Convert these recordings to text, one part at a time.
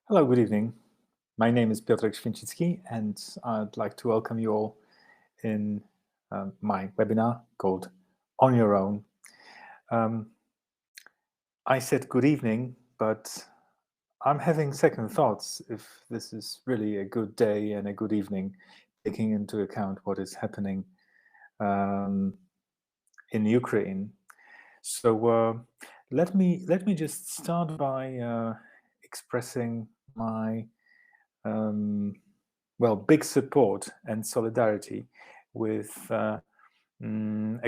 Hello, good evening. My name is Piotrek Święcicki, and I'd like to welcome you all in my webinar called On Your Own. I said good evening, but I'm having second thoughts if this is really a good day and a good evening, taking into account what is happening in Ukraine. So let me just start by expressing my big support and solidarity with a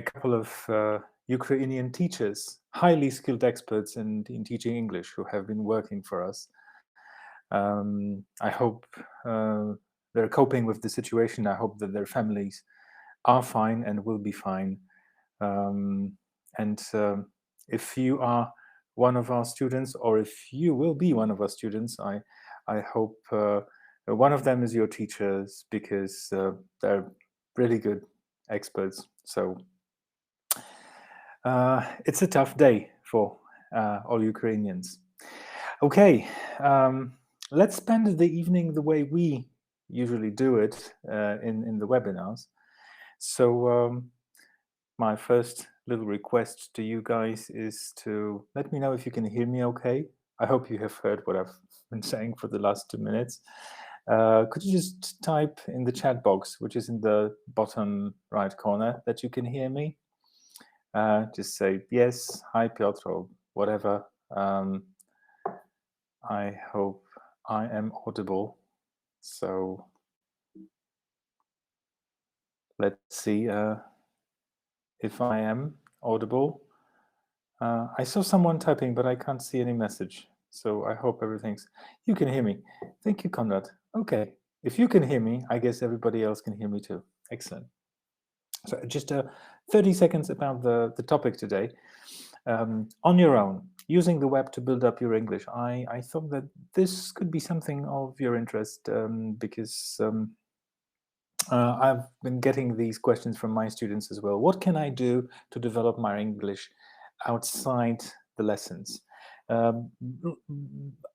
couple of Ukrainian teachers, highly skilled experts in teaching English, who have been working for us. I hope they're coping with the situation. I hope that their families are fine and will be fine. If you are one of our students, or if you will be one of our students, I hope one of them is your teachers, because they're really good experts. So it's a tough day for all Ukrainians. Okay, let's spend the evening the way we usually do it in the webinars. So my first little request to you guys is to let me know if you can hear me okay. I hope you have heard what I've been saying for the last 2 minutes. Could you just type in the chat box, which is in the bottom right corner, that you can hear me? Just say yes, hi Piotr, or whatever. I hope I am audible. So let's see if I am audible. I saw someone typing, but I can't see any message. So I hope everything's... You can hear me. Thank you, Konrad. Okay. If you can hear me, I guess everybody else can hear me too. Excellent. So just 30 seconds about the topic today. On your own, using the web to build up your English. I thought that this could be something of your interest because I've been getting these questions from my students as well. What can I do to develop my English outside the lessons?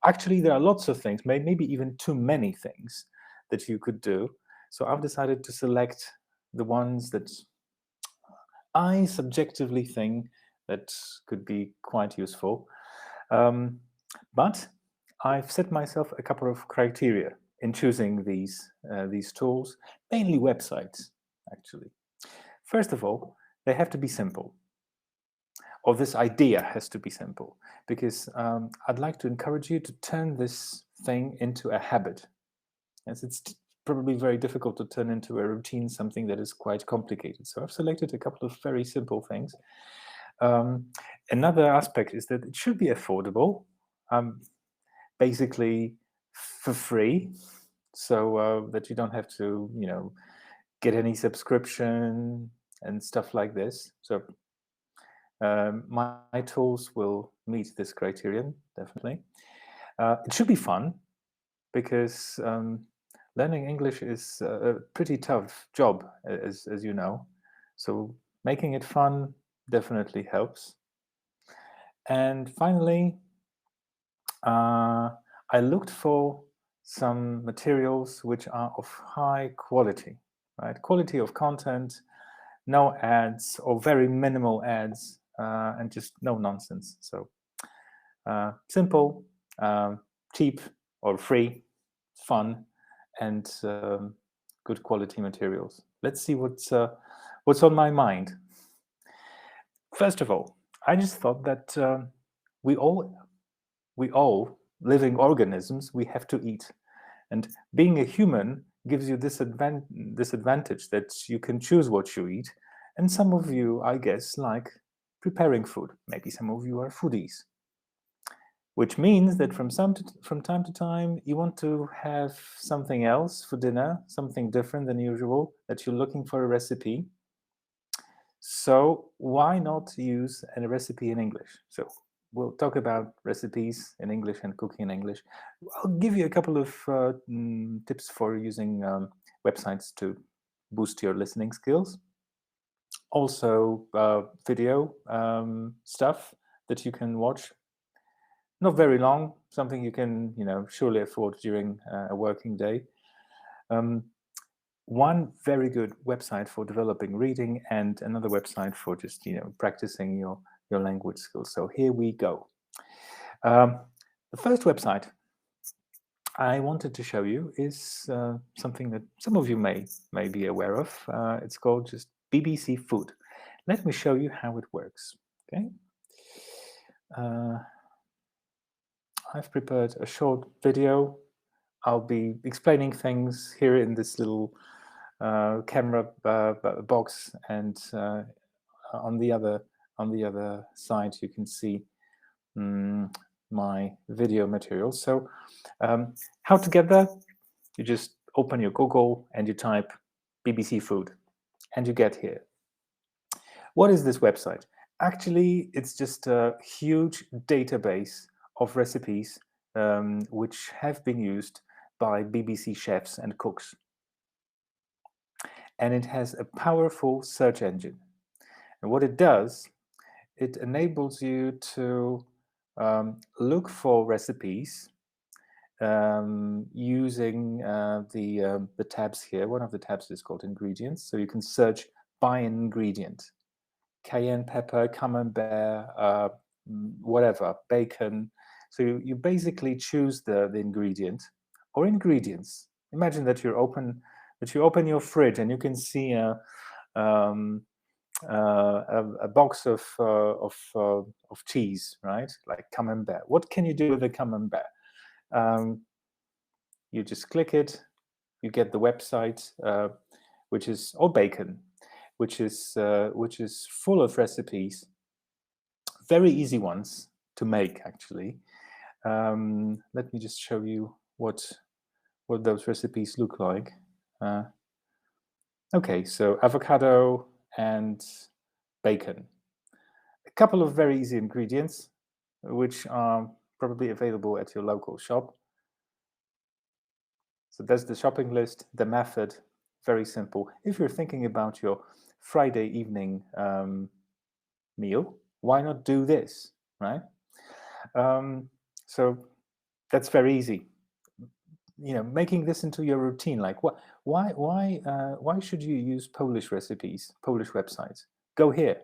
Actually, there are lots of things, maybe even too many things that you could do. So I've decided to select the ones that I subjectively think that could be quite useful. But I've set myself a couple of criteria in choosing these tools, mainly websites, actually. First of all, they have to be simple, or this idea has to be simple, because I'd like to encourage you to turn this thing into a habit. As it's probably very difficult to turn into a routine something that is quite complicated. So I've selected a couple of very simple things. Another aspect is that it should be affordable, basically for free, so that you don't have to, get any subscription and stuff like this. So my tools will meet this criterion, definitely. It should be fun, because learning English is a pretty tough job, as you know. So making it fun definitely helps. And finally, I looked for some materials which are of high quality, right? Quality of content, no ads or very minimal ads, and just no nonsense. So simple, cheap or free, fun, and good quality materials. Let's see what's on my mind. First of all, I just thought that we all living organisms, we have to eat, and being a human gives you this advantage that you can choose what you eat. And some of you, I guess, like preparing food. Maybe some of you are foodies, which means that from time to time, you want to have something else for dinner, something different than usual, that you're looking for a recipe. So why not use a recipe in English? So we'll talk about recipes in English and cooking in English. I'll give you a couple of tips for using websites to boost your listening skills. Also, video stuff that you can watch. Not very long, something you can, surely afford during a working day. One very good website for developing reading, and another website for just, practicing your language skills. So here we go. The first website I wanted to show you is something that some of you may be aware of. It's called just BBC Food. Let me show you how it works. Okay. I've prepared a short video. I'll be explaining things here in this little camera box, and on the other side you can see my video material. So how to get there? You just open your Google and you type BBC Food, and you get here. What is this website? Actually, it's just a huge database of recipes which have been used by BBC chefs and cooks. And it has a powerful search engine. And what it does, it enables you to look for recipes using the tabs here. One of the tabs is called Ingredients. So you can search by an ingredient. Cayenne pepper, camembert, whatever, bacon. So you basically choose the ingredient or ingredients. Imagine that you open your fridge and you can see a box of cheese, right? Like camembert. What can you do with the camembert? You just click it. You get the website, which is, or bacon, which is full of recipes, very easy ones to make, actually. Let me just show you what those recipes look like. Okay, so avocado and bacon. A couple of very easy ingredients, which are probably available at your local shop. So that's the shopping list. The method, very simple. If you're thinking about your Friday evening meal, why not do this, right? So that's very easy. Making this into your routine. Like, why should you use Polish recipes, Polish websites? Go here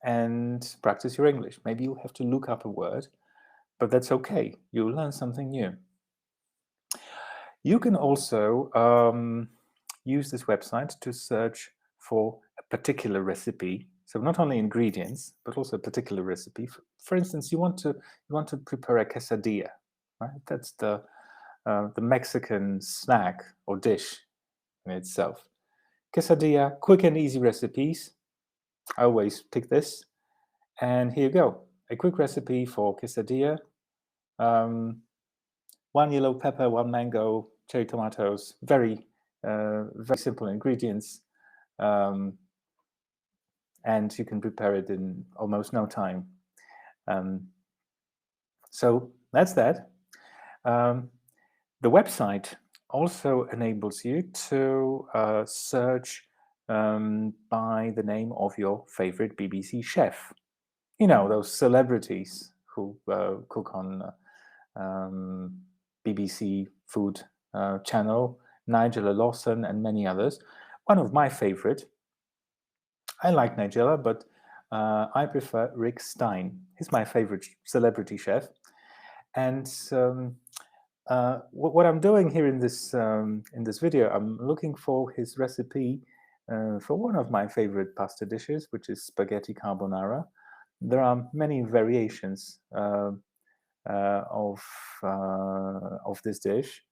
and practice your English. Maybe you have to look up a word, but that's okay. You'll learn something new. You can also use this website to search for a particular recipe. So not only ingredients, but also a particular recipe. For instance, you want to prepare a quesadilla, right? That's the Mexican snack or dish in itself. Quesadilla, quick and easy recipes. I always pick this, and here you go. A quick recipe for quesadilla. 1 yellow pepper, 1 mango, cherry tomatoes. Very simple ingredients, and you can prepare it in almost no time. So that's that. The website also enables you to search by the name of your favorite BBC chef. Those celebrities who cook on BBC Food channel, Nigella Lawson and many others. One of my favorite, I like Nigella, but I prefer Rick Stein. He's my favorite celebrity chef. And what I'm doing here in this video, I'm looking for his recipe for one of my favorite pasta dishes, which is spaghetti carbonara. There are many variations of this dish.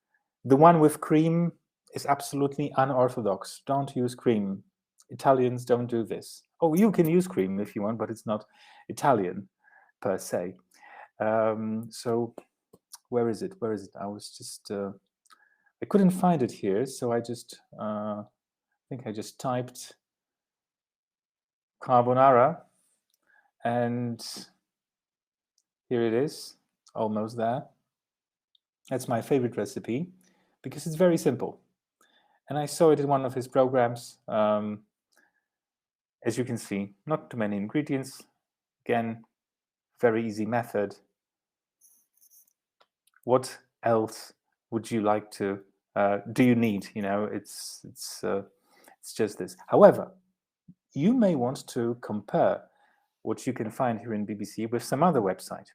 The one with cream is absolutely unorthodox. Don't use cream. Italians don't do this. Oh, you can use cream if you want, but it's not Italian per se. So where is it? I was just I couldn't find it here, so I just I think I just typed carbonara, and here it is, almost there. That's my favorite recipe because it's very simple, and I saw it in one of his programs. As you can see, not too many ingredients. Again, very easy method. What else would you like to? Do you need? It's just this. However, you may want to compare what you can find here in BBC with some other website,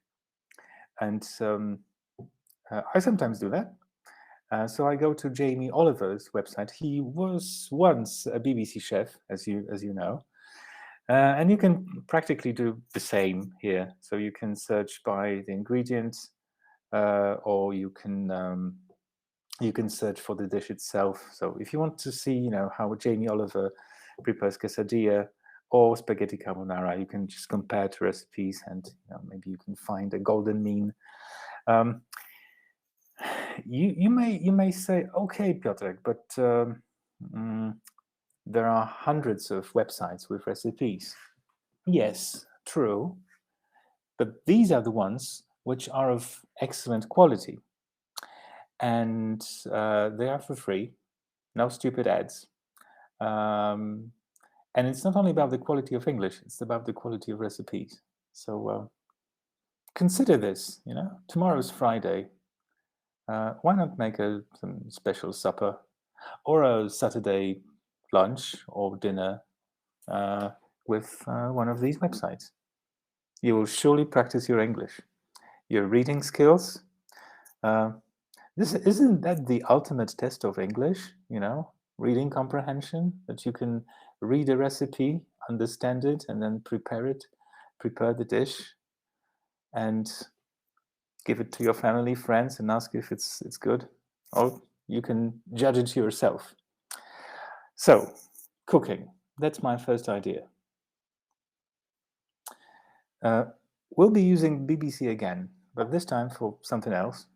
and I sometimes do that. So I go to Jamie Oliver's website. He was once a BBC chef, as you know, and you can practically do the same here. So you can search by the ingredients, or you can search for the dish itself. So if you want to see, how Jamie Oliver prepares quesadilla or spaghetti carbonara, you can just compare two recipes, and maybe you can find a golden mean. You may say, okay, Piotrek, but there are hundreds of websites with recipes. Yes, true, but these are the ones which are of excellent quality, and they are for free, no stupid ads. And it's not only about the quality of English, it's about the quality of recipes. So consider this, tomorrow's Friday. Why not make some special supper or a Saturday lunch or dinner with one of these websites? You will surely practice your English, your reading skills. Isn't that the ultimate test of English? Reading comprehension, that you can read a recipe, understand it, and then prepare the dish, and give it to your family, friends, and ask if it's good, or you can judge it yourself. So, cooking, that's my first idea. We'll be using BBC again, but this time for something else.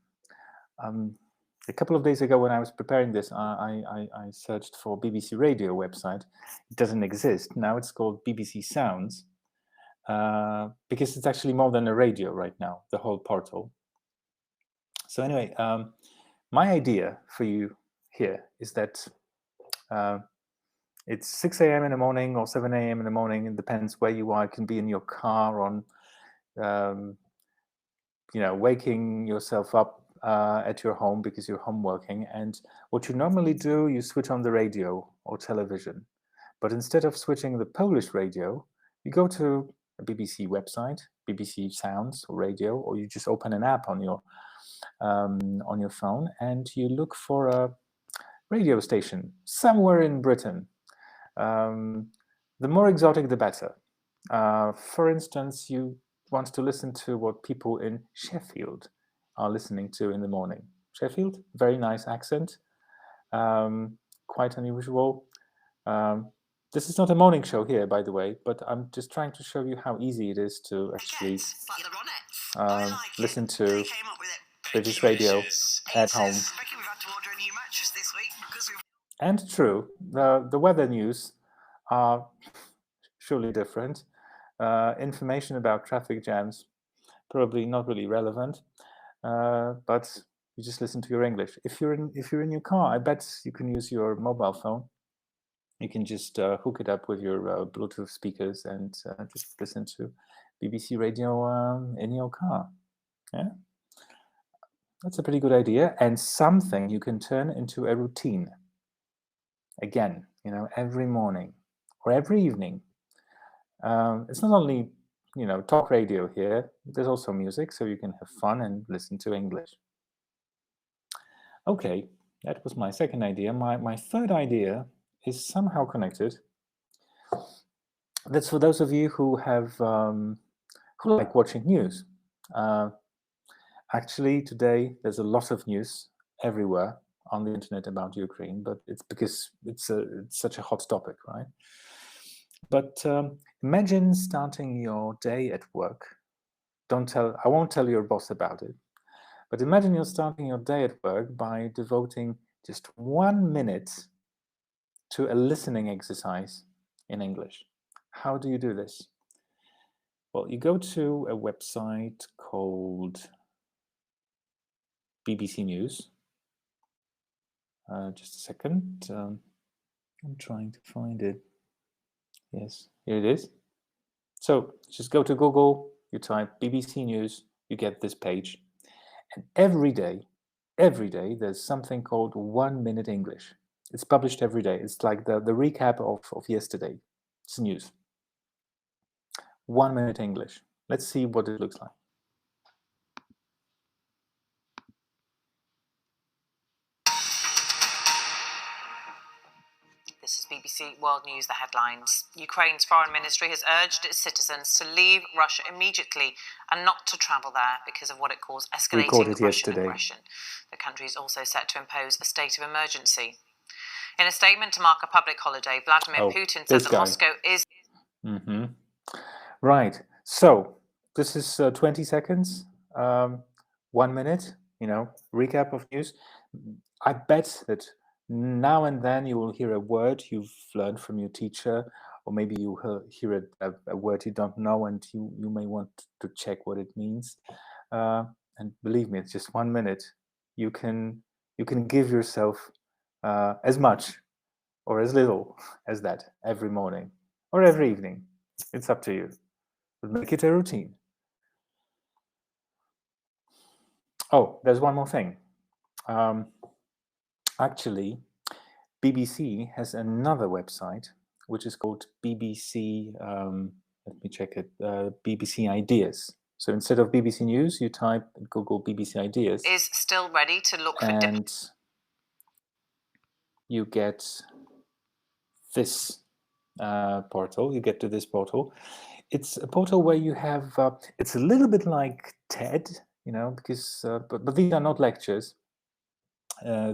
A couple of days ago, when I was preparing this, I searched for BBC Radio website. It doesn't exist. Now it's called BBC Sounds, because it's actually more than a radio right now, the whole portal. So anyway, my idea for you here is that it's 6 a.m. in the morning or 7 a.m. in the morning. It depends where you are. It can be in your car, on, waking yourself up at your home because you're home working. And what you normally do, you switch on the radio or television. But instead of switching the Polish radio, you go to a BBC website, BBC Sounds or radio, or you just open an app on your phone, and you look for a radio station somewhere in Britain. The more exotic, the better. For instance, you want to listen to what people in Sheffield are listening to in the morning. Sheffield, very nice accent, quite unusual. This is not a morning show here, by the way, but I'm just trying to show you how easy it is to actually listen to British radio at home. And true, the weather news are surely different. Information about traffic jams, probably not really relevant, but you just listen to your English. If you're in your car, I bet you can use your mobile phone. You can just hook it up with your Bluetooth speakers and just listen to BBC Radio in your car. Yeah, that's a pretty good idea, and something you can turn into a routine. Again, every morning or every evening. It's not only, talk radio here. There's also music, so you can have fun and listen to English. Okay, that was my second idea. My third idea is somehow connected. That's for those of you who have who like watching news. Actually, today there's a lot of news everywhere on the internet about Ukraine, but it's because it's such a hot topic, right? But imagine starting your day at work. I won't tell your boss about it, but imagine you're starting your day at work by devoting just 1 minute to a listening exercise in English. How do you do this? Well, you go to a website called BBC News. Just a second. I'm trying to find it. Yes, here it is. So just go to Google, you type BBC News, you get this page. And every day, there's something called 1 Minute English. It's published every day. It's like the recap of yesterday. It's news. 1 Minute English. Let's see what it looks like. This is BBC World News, the headlines. Ukraine's foreign ministry has urged its citizens to leave Russia immediately and not to travel there because of what it calls escalating Russian aggression. The country is also set to impose a state of emergency. In a statement to mark a public holiday, Vladimir Putin said that Moscow is... Right. So this is 20 seconds, 1 minute, recap of news. I bet that now and then you will hear a word you've learned from your teacher, or maybe you hear a word you don't know and you may want to check what it means. And believe me, it's just 1 minute. You can give yourself as much or as little as that every morning or every evening. It's up to you. But make it a routine. Oh, there's one more thing. Actually, BBC has another website which is called BBC. Let me check it. BBC Ideas. So instead of BBC News, you type Google BBC Ideas. Is still ready to look for... And you get this portal. You get to this portal. It's a portal where you have. It's a little bit like TED, because but these are not lectures.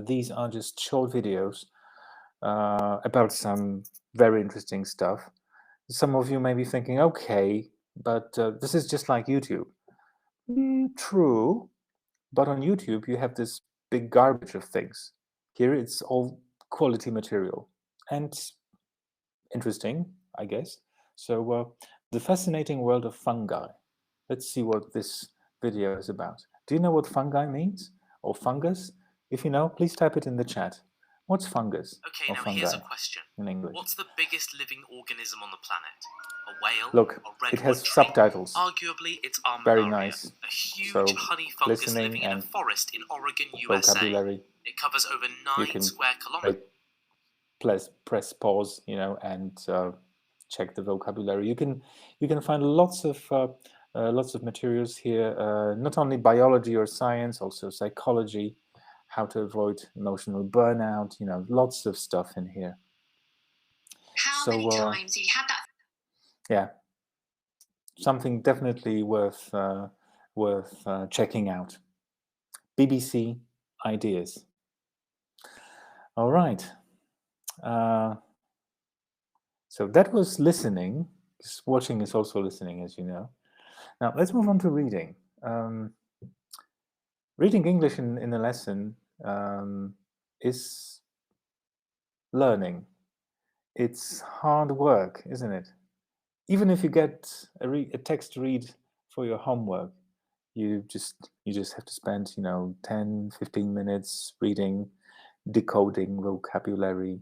These are just short videos about some very interesting stuff. Some of you may be thinking, okay, but this is just like YouTube. True, but on YouTube you have this big garbage of things. Here it's all quality material and interesting, I guess. So the fascinating world of fungi. Let's see what this video is about. Do you know what fungi means? Or fungus? If you know, please type it in the chat. What's fungus? Okay, now here's a question. In English. What's the biggest living organism on the planet? A whale? Look, a redwood it has tree? subtitles. Arguably, it's Armillaria, Very nice. a huge So, honey fungus listening living in a and forest in Oregon, USA. vocabulary. It covers over 9 square kilometers. Press pause, and check the vocabulary. You can find lots of materials here. Not only biology or science, also psychology, how to avoid emotional burnout. Lots of stuff in here. How many times have you had that? Yeah, something definitely worth checking out. BBC Ideas. All right. So that was listening. Watching is also listening, as you know. Now let's move on to reading. Reading English in a lesson is learning. It's hard work, isn't it? Even if you get a text to read for your homework, you just have to spend 10-15 minutes reading, decoding vocabulary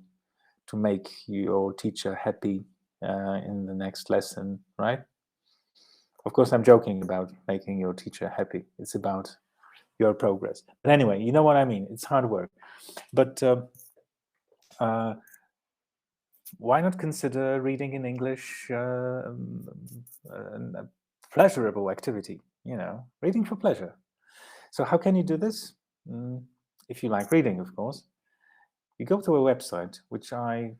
to make your teacher happy in the next lesson, right? Of course, I'm joking about making your teacher happy. It's about your progress. But anyway, you know what I mean. It's hard work. But why not consider reading in English a pleasurable activity? Reading for pleasure. So how can you do this? If you like reading, of course. You go to a website, which I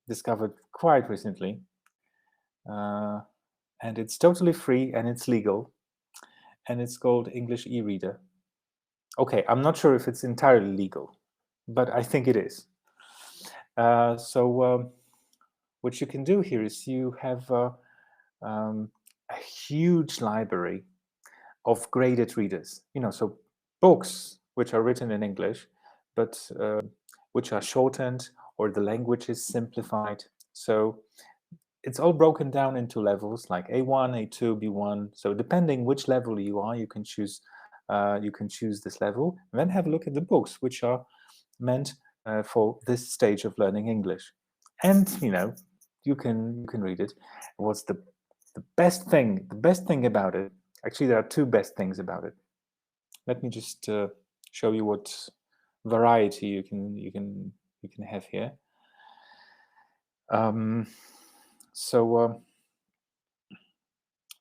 discovered quite recently. And it's totally free and it's legal. And it's called English eReader. Okay, I'm not sure if it's entirely legal, but I think it is. So what you can do here is you have a huge library of graded readers. So books which are written in English, but which are shortened or the language is simplified. So it's all broken down into levels like A1, A2, B1. So depending which level you are, you can choose this level, and then have a look at the books which are meant for this stage of learning English. And you can read it. What's the best thing? The best thing about it? Actually, there are two best things about it. let me just show you what variety you can have here.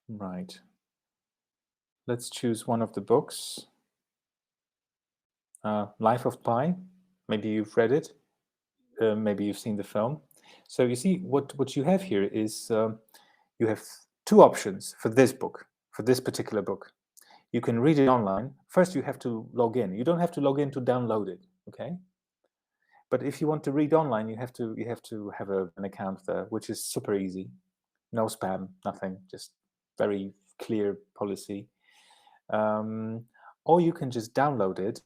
Right. Let's choose one of the books. Life of Pi. Maybe you've read it. Maybe you've seen the film. So you see, what you have here is you have two options for this book, for this particular book. You can read it online. First, you have to log in. You don't have to log in to download it, okay? But if you want to read online, you have to have an account there, which is super easy. No spam, nothing, just very clear policy. Or you can just download it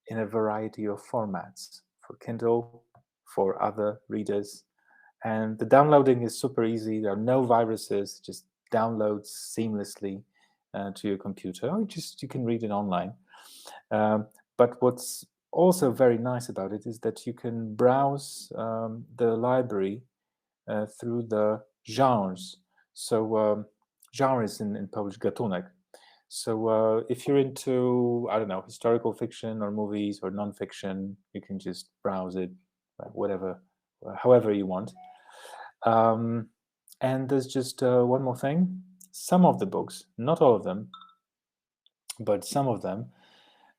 in a variety of formats for Kindle, for other readers. And the downloading is super easy. There are no viruses, just downloads seamlessly to your computer. Or you can read it online. But what's also very nice about it is that you can browse the library through the genres. So genre is in Polish gatunek. So if you're into, I don't know, historical fiction or movies or nonfiction, you can just browse it, whatever, however you want. And there's just one more thing. Some of the books, not all of them, but some of them,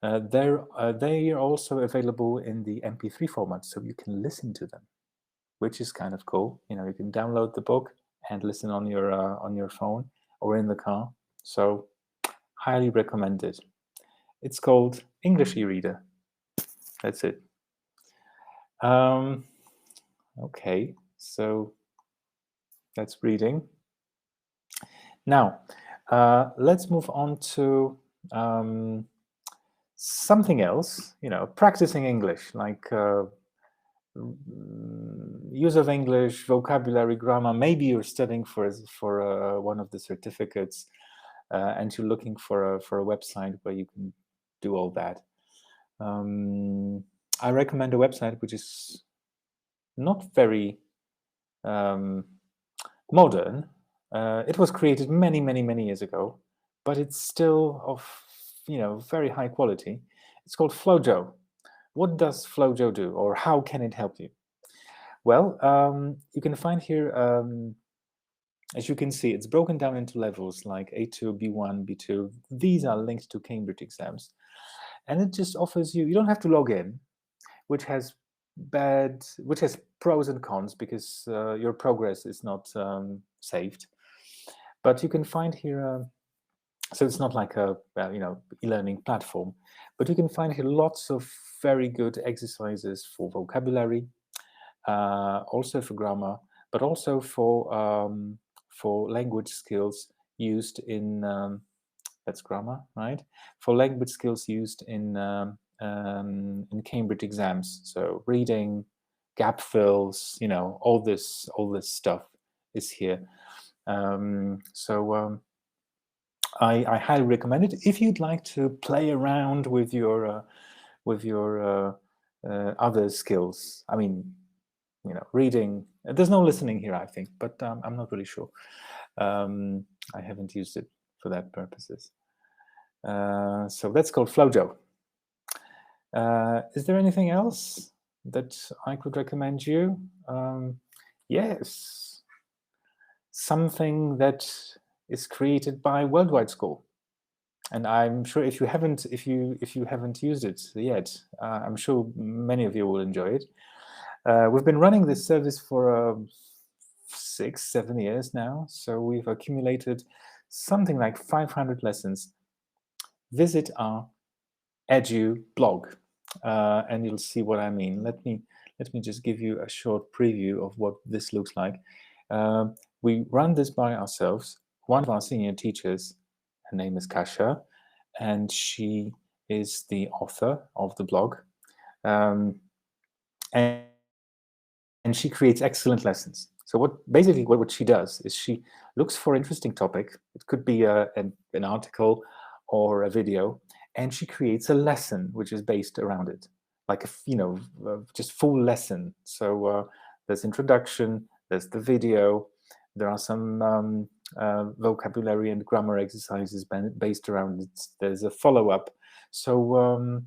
they are also available in the MP3 format, so you can listen to them, which is kind of cool. You know, you can download the book and listen on your phone or in the car. So highly recommended. It's called English eReader. That's it. Okay, so that's reading. Now, let's move on to something else, you know, practicing English, like use of English, vocabulary, grammar. Maybe you're studying for one of the certificates and you're looking for a website where you can do all that. I recommend a website which is not very modern. It was created many years ago, but it's still of very high quality. It's called Flojo. What does Flojo do, or how can it help you? Well, you can find here, as you can see, it's broken down into levels like A2, B1, B2. These are linked to Cambridge exams. And it just offers you don't have to log in, which has pros and cons because your progress is not saved. But you can find here, so it's not like a e-learning platform, but you can find here lots of very good exercises for vocabulary, also for grammar, but also for language skills used in that's grammar, right? For language skills used in Cambridge exams, so reading, gap fills, all this stuff is here. I highly recommend it if you'd like to play around with your other skills. I mean, reading. There's no listening here, I think, but I'm not really sure. I haven't used it for that purposes. So that's called Flojo. Is there anything else that I could recommend you? Yes, something that is created by Worldwide School, and I'm sure if you haven't used it yet, I'm sure many of you will enjoy it. We've been running this service for 6-7 years now, so we've accumulated something like 500 lessons. Visit our Edu blog, and you'll see what I mean. Let me just give you a short preview of what this looks like. We run this by ourselves. One of our senior teachers, her name is Kasia, and she is the author of the blog. And she creates excellent lessons. So what she does is she looks for an interesting topic. It could be an article or a video, and she creates a lesson which is based around it, like just full lesson. So there's introduction, there's the video, there are some vocabulary and grammar exercises based around it. There's a follow-up. So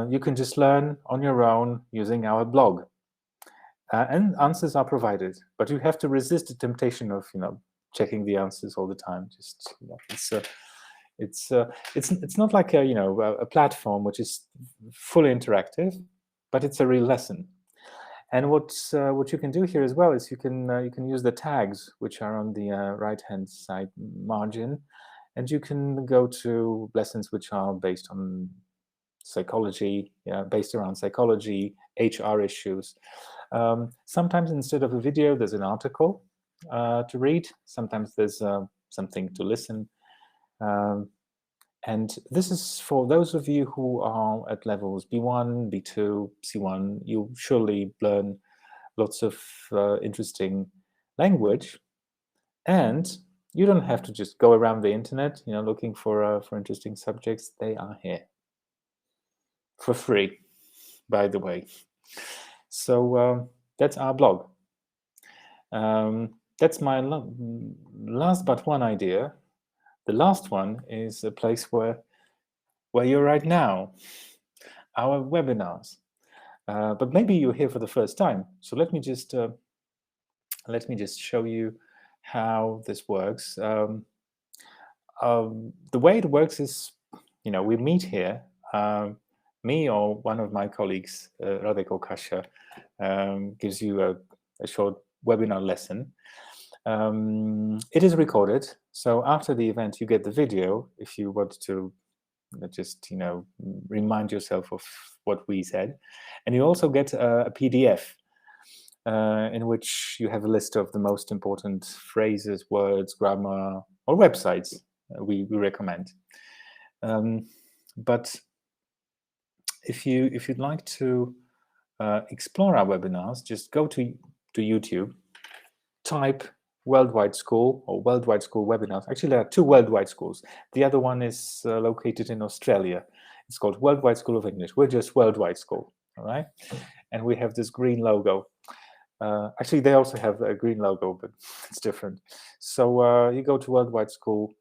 you can just learn on your own using our blog. And answers are provided, but you have to resist the temptation of checking the answers all the time. Just it's not like a platform which is fully interactive, but it's a real lesson. And what you can do here as well is you can use the tags which are on the right hand side margin, and you can go to lessons which are based on psychology, based around psychology, HR issues. Sometimes instead of a video, there's an article to read. Sometimes there's something to listen. And this is for those of you who are at levels B1, B2, C1. You surely learn lots of interesting language, and you don't have to just go around the internet, looking for interesting subjects. They are here for free, by the way. So that's our blog. That's my last but one idea. The last one is a place where you're right now, our webinars. But maybe you're here for the first time. So let me just show you how this works. The way it works is, we meet here. Me or one of my colleagues, Radek Okasha, gives you a short webinar lesson. It is recorded, so after the event you get the video if you want to just remind yourself of what we said, and you also get a PDF in which you have a list of the most important phrases, words, grammar, or websites we recommend. But if you'd like to explore our webinars, just go to YouTube, type Worldwide School or Worldwide School webinars. Actually, there are two Worldwide Schools. The other one is located in Australia. It's called Worldwide School of English. We're just Worldwide School, all right? And we have this green logo. Actually, they also have a green logo, but it's different. So you go to Worldwide School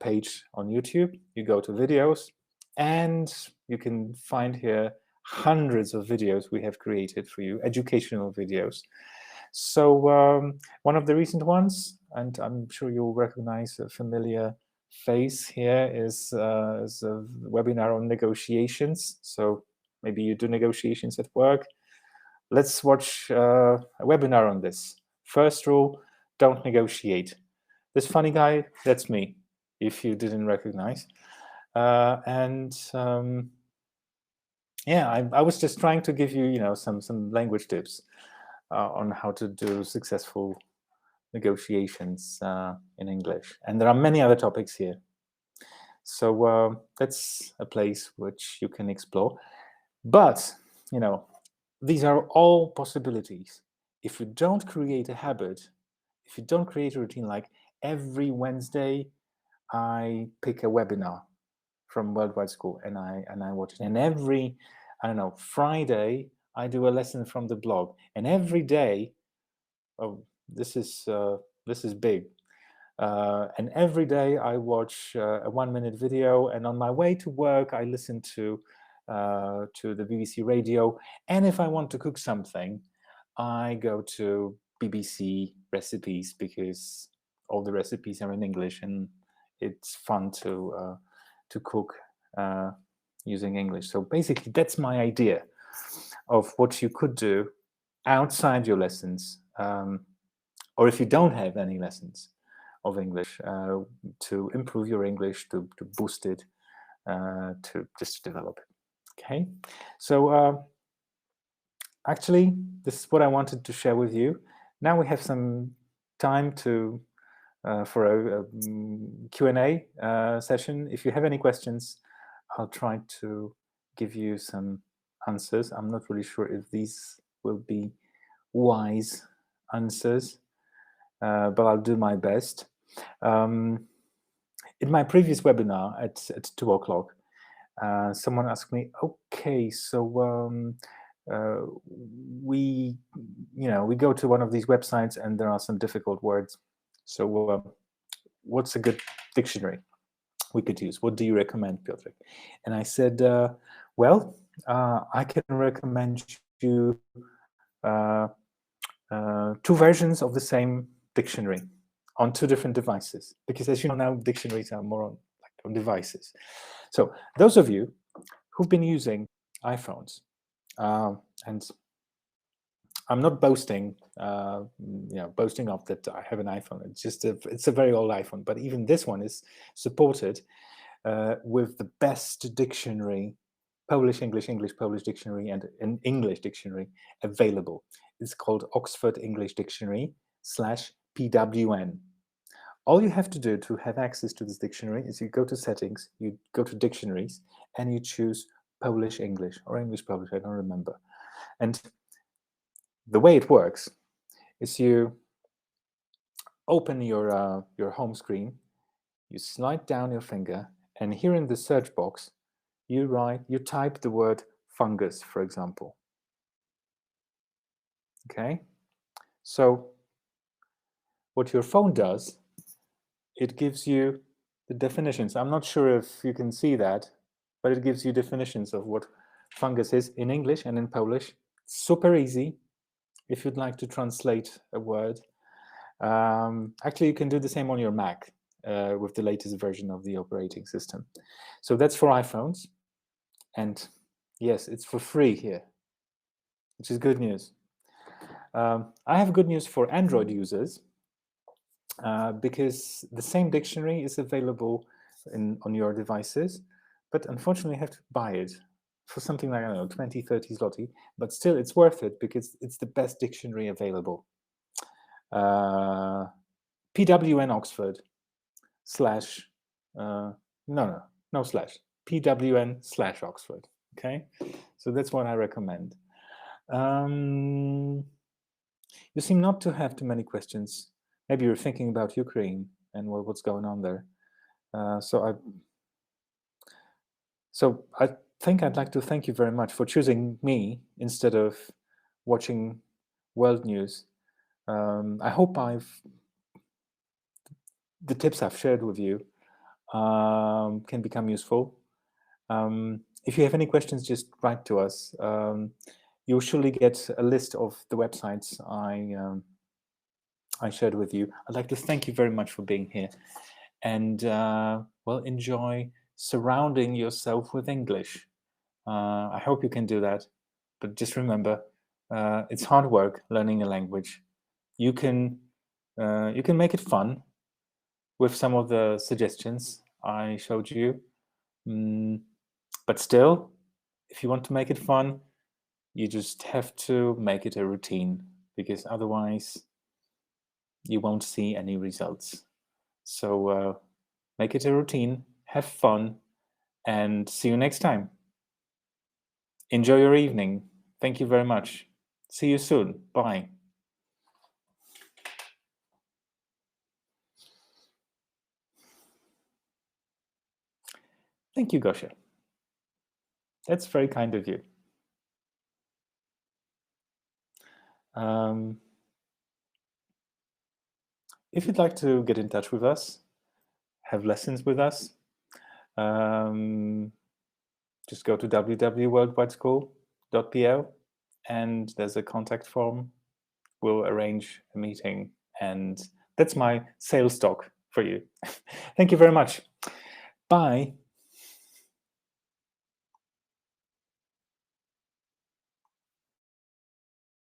page on YouTube, you go to videos, and you can find here hundreds of videos we have created for you, educational videos. So one of the recent ones, and I'm sure you'll recognize a familiar face here, is a webinar on negotiations. So maybe you do negotiations at work. Let's watch a webinar on this. First rule, don't negotiate. This funny guy, that's me, if you didn't recognize. Yeah, I was just trying to give you, some language tips on how to do successful negotiations in English. And there are many other topics here. So that's a place which you can explore. But, these are all possibilities. If you don't create a habit, if you don't create a routine, like every Wednesday, I pick a webinar from Worldwide School and I watch it. And every, Friday, I do a lesson from the blog. And every day, this is big. And every day I watch a 1-minute video, and on my way to work, I listen to the BBC radio. And if I want to cook something, I go to BBC recipes because all the recipes are in English, and it's fun to cook using English. So basically, that's my idea of what you could do outside your lessons, or if you don't have any lessons of English, to improve your English, to boost it, to just develop it. Okay, so actually, this is what I wanted to share with you. Now we have some time for a Q&A session. If you have any questions, I'll try to give you some answers. I'm not really sure if these will be wise answers, but I'll do my best. In my previous webinar at 2 o'clock, someone asked me, okay, so we go to one of these websites and there are some difficult words. So what's a good dictionary? we could use. What do you recommend, Piotr? And I said, well, I can recommend you 2 versions of the same dictionary on 2 different devices, because as you know now, dictionaries are more on devices. So those of you who've been using iPhones, and I'm not boasting, boasting of that I have an iPhone. It's just it's a very old iPhone, but even this one is supported with the best dictionary, Polish, English, English, Polish dictionary, and an English dictionary available. It's called Oxford English Dictionary /PWN. All you have to do to have access to this dictionary is you go to settings, you go to dictionaries, and you choose Polish English or English Polish, I don't remember. And the way it works is you open your home screen, you slide down your finger, and here in the search box, you type the word fungus, for example. Okay? So what your phone does, it gives you the definitions. I'm not sure if you can see that, but it gives you definitions of what fungus is in English and in Polish. Super easy if you'd like to translate a word. Actually, you can do the same on your Mac with the latest version of the operating system. So that's for iPhones. And yes, it's for free here, which is good news. I have good news for Android users. Because the same dictionary is available on your devices, but unfortunately you have to buy it for something like, I don't know, 20, 30 zloty, but still it's worth it because it's the best dictionary available. PWN Oxford PWN /Oxford, okay? So that's what I recommend. You seem not to have too many questions. Maybe you're thinking about Ukraine and what's going on there. So I think I'd like to thank you very much for choosing me instead of watching world news. I hope the tips I've shared with you can become useful. If you have any questions, just write to us. You'll surely get a list of the websites I shared with you. I'd like to thank you very much for being here, and well, enjoy surrounding yourself with English. I hope you can do that, but just remember, it's hard work learning a language. You can make it fun with some of the suggestions I showed you, but still, if you want to make it fun, you just have to make it a routine, because otherwise you won't see any results. So make it a routine, have fun, and see you next time. Enjoy your evening. Thank you very much. See you soon. Bye. Thank you, Gosia. That's very kind of you. If you'd like to get in touch with us, have lessons with us, just go to www.worldwideschool.pl and there's a contact form. We'll arrange a meeting, and that's my sales talk for you. Thank you very much. Bye.